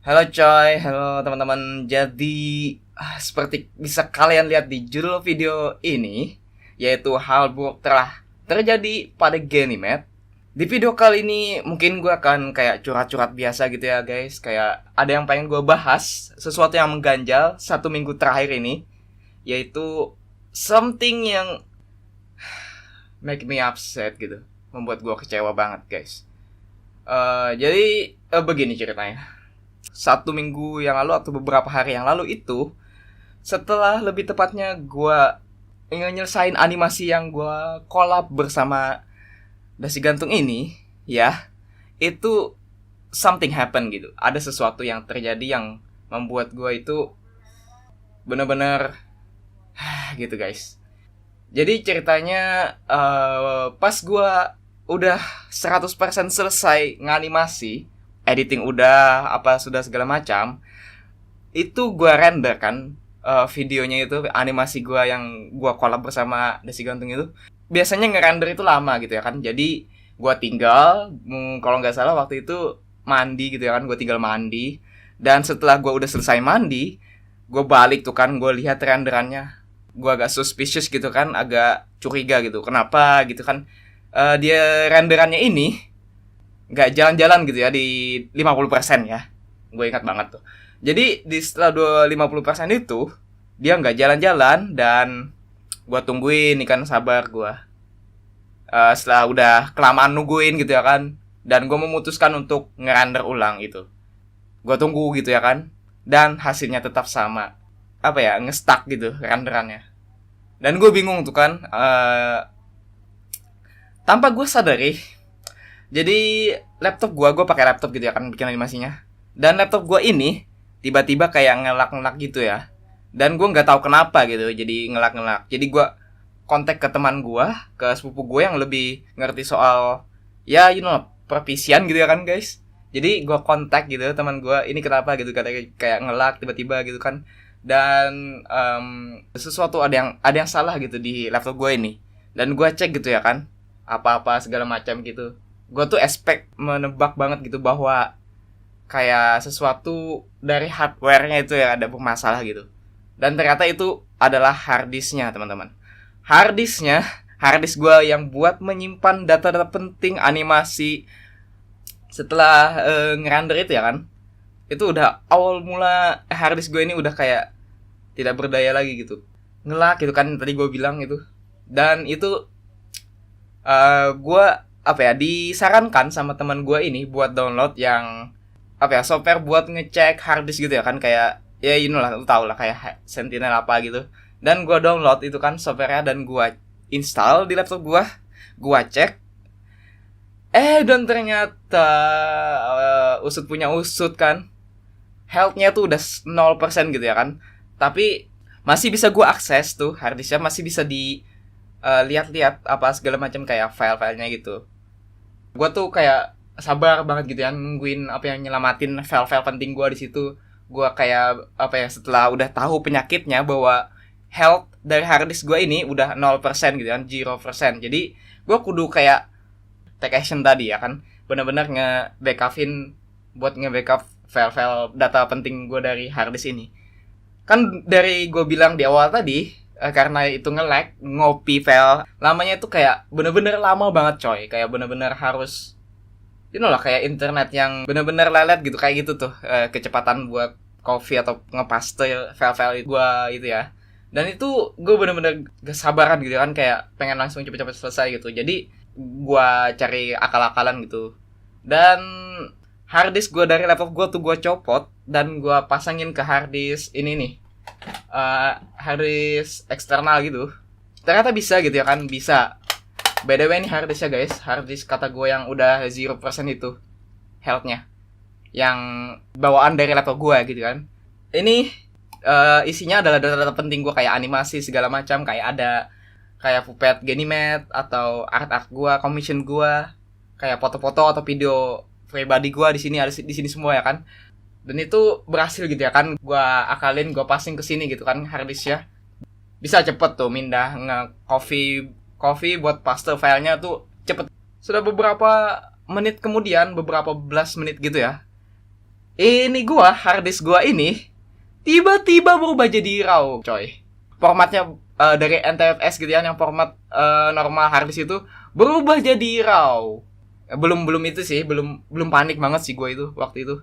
Halo coy, halo teman-teman. Jadi, seperti bisa kalian lihat di judul video ini, yaitu hal buruk telah terjadi pada Ganymed. Di video kali ini mungkin gue akan kayak curhat-curhat biasa gitu ya guys. Kayak ada yang pengen gue bahas, sesuatu yang mengganjal 1 minggu terakhir ini, yaitu something yang make me upset gitu, membuat gue kecewa banget guys. Jadi begini ceritanya. 1 minggu yang lalu atau beberapa hari yang lalu itu, setelah lebih tepatnya gue nyelesain animasi yang gue collab bersama Dasi Gantung ini, ya, itu something happen gitu. Ada sesuatu yang terjadi yang membuat gue itu bener-bener gitu guys. Jadi ceritanya pas gue udah 100% selesai nganimasi, editing udah, apa sudah segala macam, itu gue render kan videonya itu, animasi gue yang gue collab bersama Desi Gantung itu. Biasanya ngerender itu lama gitu ya kan. Jadi gue tinggal, kalau nggak salah waktu itu mandi gitu ya kan, gue tinggal mandi. Dan setelah gue udah selesai mandi, gue balik tuh kan, gue lihat renderannya, gue agak suspicious gitu kan, agak curiga gitu. Kenapa gitu kan? Dia renderannya ini nggak jalan-jalan gitu ya di 50% ya. Gue ingat banget tuh. Jadi di setelah 50% itu dia nggak jalan-jalan dan gue tungguin nih kan, sabar gue. Setelah udah kelamaan nungguin gitu ya kan, dan gue memutuskan untuk ngerender ulang itu. Gue tunggu gitu ya kan, dan hasilnya tetap sama. Apa ya, nge-stuck gitu renderannya. Dan gue bingung tuh kan. Tanpa gue sadari, jadi laptop gue pakai laptop gitu ya kan bikin animasinya. Dan laptop gue ini tiba-tiba kayak ngelak-ngelak gitu ya. Dan gue nggak tahu kenapa gitu, jadi ngelak-ngelak. Jadi gue kontak ke teman gue, ke sepupu gue yang lebih ngerti soal ya perpisian gitu ya kan guys. Jadi gue kontak gitu teman gue, ini kenapa gitu, kayak ngelak tiba-tiba gitu kan. Dan sesuatu ada yang salah gitu di laptop gue ini. Dan gue cek gitu ya kan, apa-apa segala macam gitu. Gue tuh menebak banget gitu bahwa kayak sesuatu dari hardware-nya itu ya ada bermasalah gitu. Dan ternyata itu adalah harddisknya teman-teman. Harddisknya, harddisk gue yang buat menyimpan data-data penting animasi setelah ngerender itu ya kan. Itu udah awal mula harddisk gue ini udah kayak tidak berdaya lagi gitu. Ngelak gitu kan tadi gue bilang itu. Dan itu gue disarankan sama teman gue ini buat download yang software buat ngecek harddisk gitu ya kan, kayak ya lah, lu tau lah, kayak Sentinel apa gitu. Dan gue download itu kan softwarenya dan gue install di laptop gue cek, dan ternyata usut punya usut kan, health-nya tuh udah 0% gitu ya kan. Tapi masih bisa gue akses tuh harddisknya, masih bisa di lihat-lihat apa segala macam kayak file-filenya gitu. Gue tuh kayak sabar banget gitu ya nungguin nyelamatin file-file penting gue di situ. Gue kayak setelah udah tahu penyakitnya bahwa health dari harddisk gue ini udah 0% gitu kan, 0%. Jadi gue kudu kayak take action tadi ya kan, benar-benar nge-backupin buat nge-backup file-file data penting gue dari harddisk ini. Kan dari gue bilang di awal tadi, karena itu nge-lag, ngopi file lamanya itu kayak bener-bener lama banget coy. Kayak bener-bener harus lah kayak internet yang bener-bener lelet gitu, kayak gitu tuh kecepatan buat copy atau ngepaste file-file gue itu ya. Dan itu gue bener-bener gak sabaran gitu kan, kayak pengen langsung cepet-cepet selesai gitu. Jadi gue cari akal-akalan gitu. Dan harddisk gue dari laptop gue tuh gue copot dan gue pasangin ke harddisk ini nih, harddisk eksternal gitu. Ternyata bisa gitu ya kan, bisa. By the way ini harddisknya guys, harddisk kata gue yang udah 0% itu health-nya, yang bawaan dari laptop gue gitu kan. Ini isinya adalah data-data penting gue kayak animasi segala macam, kayak ada kayak puppet Ganymed atau art gue, commission gue, kayak foto-foto atau video pribadi gue di sini, ada di sini semua ya kan. Dan itu berhasil gitu ya kan, gue akalin, gue passing ke sini gitu kan harddisknya. Bisa cepet tuh mindah copy buat paste filenya tuh cepet. Sudah beberapa menit kemudian, beberapa belas menit gitu ya, hard disk gua ini tiba-tiba berubah jadi RAW, coy. Formatnya dari NTFS gitu ya, yang format normal hard disk itu berubah jadi RAW. Belum itu sih, belum panik banget sih gue itu waktu itu.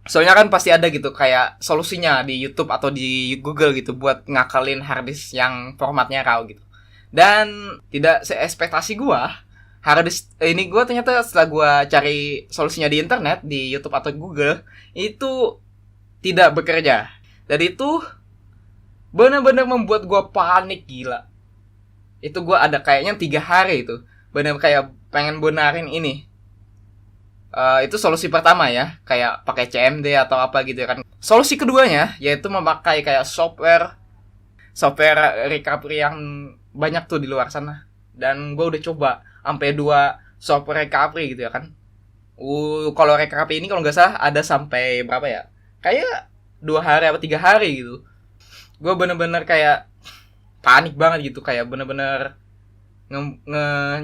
Soalnya kan pasti ada gitu kayak solusinya di YouTube atau di Google gitu buat ngakalin harddisk yang formatnya RAW gitu. Dan tidak seekspektasi gua, harddisk ini gua ternyata setelah gua cari solusinya di internet, di YouTube atau Google, itu tidak bekerja. Dan itu benar-benar membuat gua panik gila. Itu gua ada kayaknya 3 hari itu. Benar kayak pengen benarin ini. Itu solusi pertama ya, kayak pakai CMD atau apa gitu ya kan. Solusi keduanya yaitu memakai kayak software recovery yang banyak tuh di luar sana. Dan gue udah coba sampai 2 software recovery gitu ya kan. Kalau recovery ini kalau nggak salah ada sampai berapa ya? Kayak 2 hari atau 3 hari gitu. Gue bener-bener kayak panik banget gitu, kayak bener-bener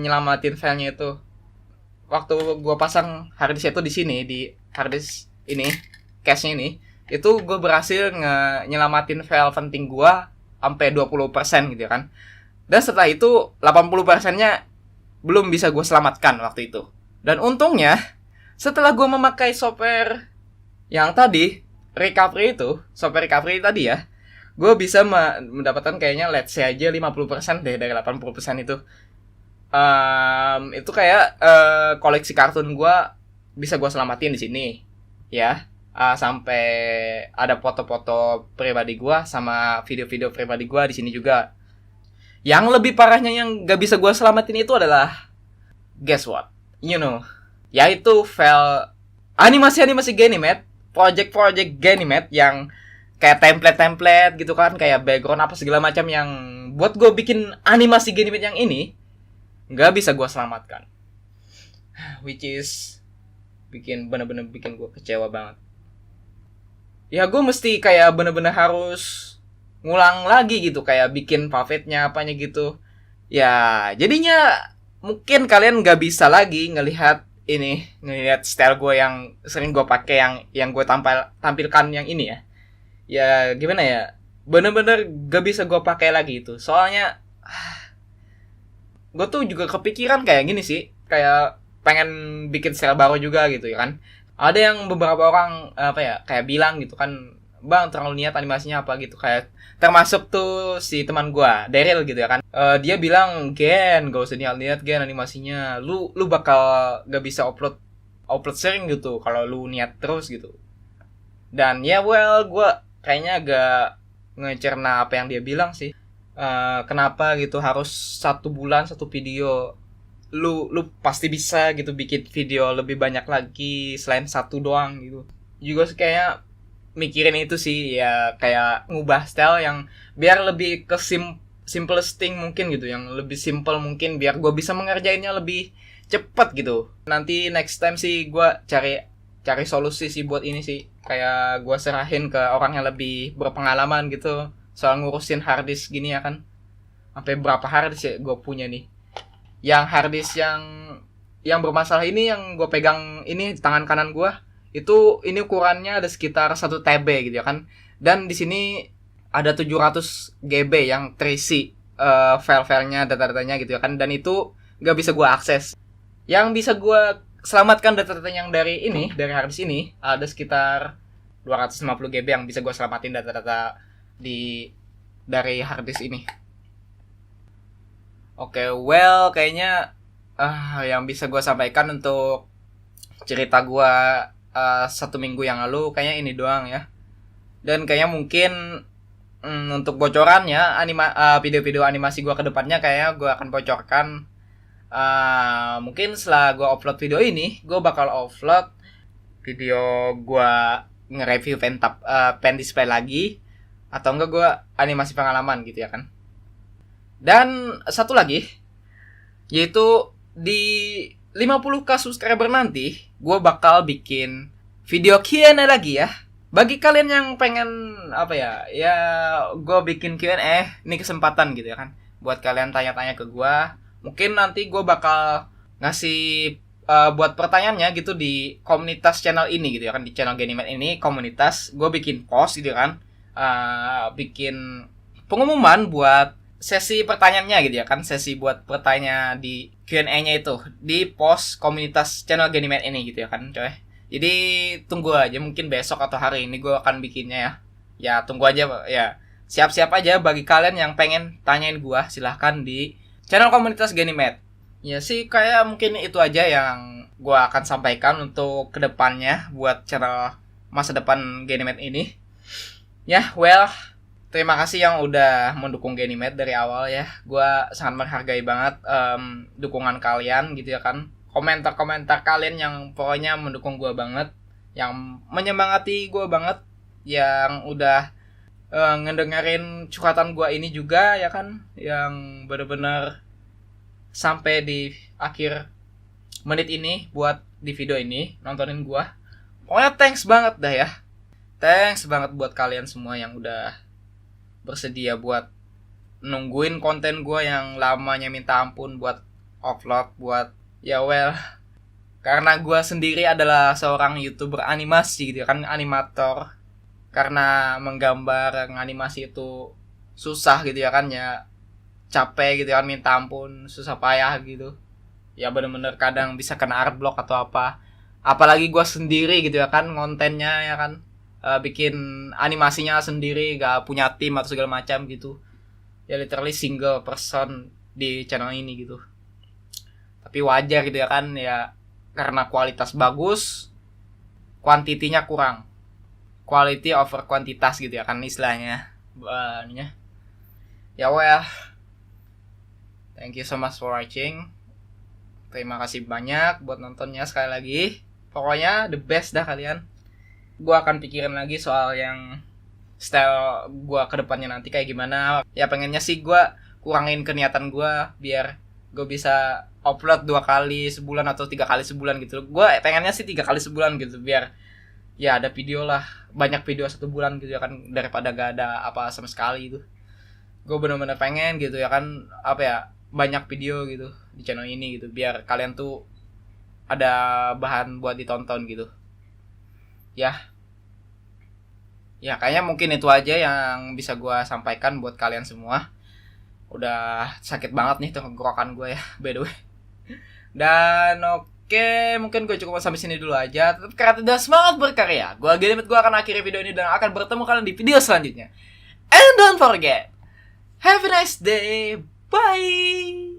nyelamatin filenya itu. Waktu gue pasang harddisk itu di sini, di harddisk ini, cache-nya ini, itu gue berhasil nyelamatin file penting gue sampai 20% gitu ya kan. Dan setelah itu 80%-nya belum bisa gue selamatkan waktu itu. Dan untungnya setelah gue memakai software yang tadi, software recovery tadi ya, gue bisa mendapatkan kayaknya let's say aja 50% deh dari 80% itu. Itu kayak koleksi kartun gue bisa gue selamatin di sini ya. Sampai ada foto-foto pribadi gue sama video-video pribadi gue di sini juga. Yang lebih parahnya yang gak bisa gue selamatin itu adalah, guess what? You know, yaitu file animasi Ganymede, project Ganymede yang kayak template gitu kan, kayak background apa segala macam yang buat gue bikin animasi Ganymede yang ini nggak bisa gue selamatkan, which is bener-bener bikin gue kecewa banget. Ya gue mesti kayak bener-bener harus ngulang lagi gitu, kayak bikin puppetnya apanya gitu. Ya jadinya mungkin kalian nggak bisa lagi ngelihat style gue yang sering gue pakai, yang gue tampilkan yang ini ya. Ya gimana ya, bener-bener gak bisa gue pakai lagi itu. Soalnya gue tuh juga kepikiran kayak gini sih, kayak pengen bikin style baru juga gitu ya kan. Ada yang beberapa orang kayak bilang gitu kan, bang terlalu niat animasinya apa gitu, kayak termasuk tuh si teman gue Daryl gitu ya kan. Dia bilang, Gen gak usah niat Gen animasinya, lu bakal gak bisa upload sering gitu kalau lu niat terus gitu. Dan ya gue kayaknya agak ngecerna apa yang dia bilang sih. Kenapa gitu harus 1 bulan 1 video, lu pasti bisa gitu bikin video lebih banyak lagi selain 1 doang gitu. Juga kayak mikirin itu sih ya, kayak ngubah style yang biar lebih ke simplest thing mungkin gitu, yang lebih simple mungkin biar gue bisa mengerjainnya lebih cepet gitu. Nanti next time sih gue cari solusi sih buat ini sih, kayak gue serahin ke orang yang lebih berpengalaman gitu soal ngurusin harddisk gini ya kan. Sampai berapa harddisk ya gue punya nih. Yang harddisk yang bermasalah ini, yang gue pegang ini di tangan kanan gue, itu ini ukurannya ada sekitar 1 TB gitu ya kan. Dan di sini ada 700 GB yang terisi file-filenya, data-datanya gitu ya kan. Dan itu gak bisa gue akses. Yang bisa gue selamatkan data-data yang dari harddisk ini ada sekitar 250 GB yang bisa gue selamatin data-data dari harddisk ini. Oke, well kayaknya yang bisa gue sampaikan untuk cerita gue 1 minggu yang lalu kayaknya ini doang ya. Dan kayaknya mungkin untuk bocorannya video-video animasi gue ke depannya kayaknya gue akan bocorkan. Mungkin setelah gue upload video ini, gue bakal upload video gue nge-review pen display lagi, atau enggak gue animasi pengalaman gitu ya kan. Dan satu lagi, yaitu di 50k subscriber nanti gue bakal bikin video Q&A lagi ya. Bagi kalian yang pengen ya gue bikin Q&A, ini kesempatan gitu ya kan, buat kalian tanya-tanya ke gue. Mungkin nanti gue bakal ngasih buat pertanyaannya gitu di komunitas channel ini gitu ya kan, di channel Ganymed ini komunitas, gue bikin post gitu kan, bikin pengumuman buat sesi pertanyaannya gitu ya kan, sesi buat bertanya di Q&A-nya itu di post komunitas channel Ganymed ini gitu ya kan coy. Jadi tunggu aja, mungkin besok atau hari ini gue akan bikinnya ya. Ya tunggu aja ya. Siap-siap aja bagi kalian yang pengen tanyain gue, silahkan di channel komunitas Ganymed. Ya sih kayak mungkin itu aja yang gue akan sampaikan untuk kedepannya buat channel masa depan Ganymed ini. Ya well, terima kasih yang udah mendukung Ganymed dari awal ya. Gue sangat menghargai banget dukungan kalian gitu ya kan. Komentar-komentar kalian yang pokoknya mendukung gue banget, yang menyemangati gue banget, yang udah ngedengerin curhatan gue ini juga ya kan, yang bener-bener sampai di akhir menit ini buat di video ini nontonin gue. Pokoknya thanks banget dah ya, thanks banget buat kalian semua yang udah bersedia buat nungguin konten gue yang lamanya minta ampun buat upload, buat ya well, karena gue sendiri adalah seorang YouTuber animasi gitu kan, animator. Karena menggambar animasi itu susah gitu ya kan, ya capek gitu kan, minta ampun, susah payah gitu. Ya bener-bener kadang bisa kena art block atau apa. Apalagi gue sendiri gitu ya kan, kontennya ya kan, bikin animasinya sendiri, gak punya tim atau segala macam gitu. Ya literally single person di channel ini gitu. Tapi wajar gitu ya kan, ya karena kualitas bagus, kuantitinya kurang. Quality over kuantitas gitu ya kan istilahnya. Ya well, thank you so much for watching. Terima kasih banyak buat nontonnya sekali lagi. Pokoknya the best dah kalian. Gua akan pikirin lagi soal yang style gua ke depannya nanti kayak gimana. Ya pengennya sih gua kurangin keniatan gua biar gue bisa upload 2 kali sebulan atau 3 kali sebulan gitu. Gue pengennya sih 3 kali sebulan gitu biar ya ada video lah, banyak video 1 bulan gitu ya kan, daripada gak ada apa sama sekali gitu. Gue bener-bener pengen gitu ya kan, apa ya, banyak video gitu di channel ini gitu biar kalian tuh ada bahan buat ditonton gitu. Ya kayaknya mungkin itu aja yang bisa gue sampaikan buat kalian semua. Udah sakit banget nih tenggorokan gue ya, by the way. Dan oke, mungkin gue cukup sampai sini dulu aja. Tetap kreatif dan semangat berkarya. Gue Ganymed, gue akan akhiri video ini dan akan bertemu kalian di video selanjutnya. And don't forget, have a nice day. Bye.